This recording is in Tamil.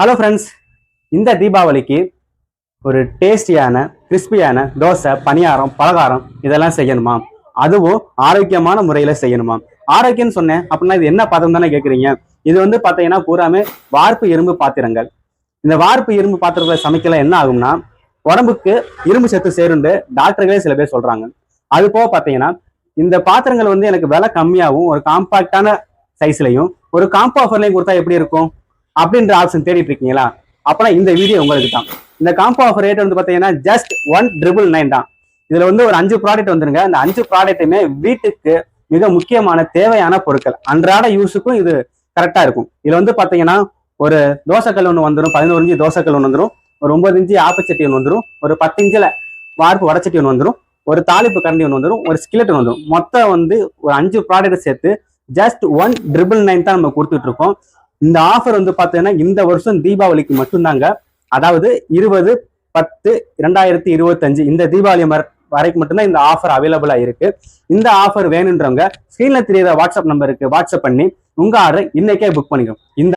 ஹலோ ஃப்ரெண்ட்ஸ், இந்த தீபாவளிக்கு ஒரு டேஸ்டியான கிறிஸ்பியான தோசை, பணியாரம், பலகாரம் இதெல்லாம் செய்யணுமா? அதுவும் ஆரோக்கியமான முறையில செய்யணுமா? ஆரோக்கியம்னு சொன்னேன் அப்படின்னா இது என்ன பாத்திரம் தானே கேட்குறீங்க. இது வந்து பார்த்தீங்கன்னா பூராமே வார்ப்பு இரும்பு பாத்திரங்கள். இந்த வார்ப்பு இரும்பு பாத்திரங்களை சமைக்கலாம் என்ன ஆகும்னா உடம்புக்கு இரும்பு சத்து சேருண்டு டாக்டர்களே சில பேர் சொல்றாங்க. அது போக பார்த்தீங்கன்னா இந்த பாத்திரங்கள் வந்து எனக்கு விலை கம்மியாகவும் ஒரு காம்பாக்டான சைஸ்லையும் ஒரு காம்போ ஆஃபர்லையும் கொடுத்தா எப்படி இருக்கும் அப்படின்ற ஆப்ஷன் தேடிட்டு இருக்கீங்களா? அப்பனா இந்த வீடியோ உங்களுக்கு தான். இந்த காம்போ ஆஃபர் ரேட் வந்து பாத்தீங்கன்னா ஜஸ்ட் 1999 தான். இதுல வந்து ஒரு 5 ப்ராடக்ட் வந்துருங்க. அந்த 5 ப்ராடக்ட்டுமே வீட்டுக்கு மிக முக்கியமான தேவையான பொருட்கள், அன்றாட யூஸுக்கும் இது கரெக்டா இருக்கும். இதுல வந்து பாத்தீங்கன்னா ஒரு தோசைக்கல் ஒன்று வந்துடும், 11 இன்ச்சு தோசைக்கல் ஒன்று வந்துடும், ஒரு 9 இன்ச்சு ஆப்பச்சட்டி ஒன்று வந்துடும், ஒரு 10 இன்ச்சில் வார்ப்பு வடச்சட்டி ஒன்று வந்துடும், ஒரு தாளிப்பு கரண்டி ஒன்று வந்துடும், ஒரு ஸ்கிலெட் ஒன்று வந்துடும். மொத்தம் வந்து ஒரு 5 ப்ராடக்ட் சேர்த்து ஜஸ்ட் 1999 தான் நம்ம கொடுத்துட்டு இருக்கோம். இந்த ஆஃபர் வந்து பாத்தீங்கன்னா இந்த வருஷம் தீபாவளிக்கு மட்டும்தாங்க. அதாவது 20/10/2025 இந்த தீபாவளி வரைக்கும் மட்டும்தான் இந்த ஆஃபர் அவைலபிளா இருக்கு. இந்த ஆஃபர் வேணுன்றவங்க ஸ்கிரீன்ல தெரியுற வாட்ஸ்அப் நம்பருக்கு வாட்ஸ்அப் பண்ணி உங்க ஆர்டர் இன்னைக்கே புக் பண்ணிக்கணும். இந்த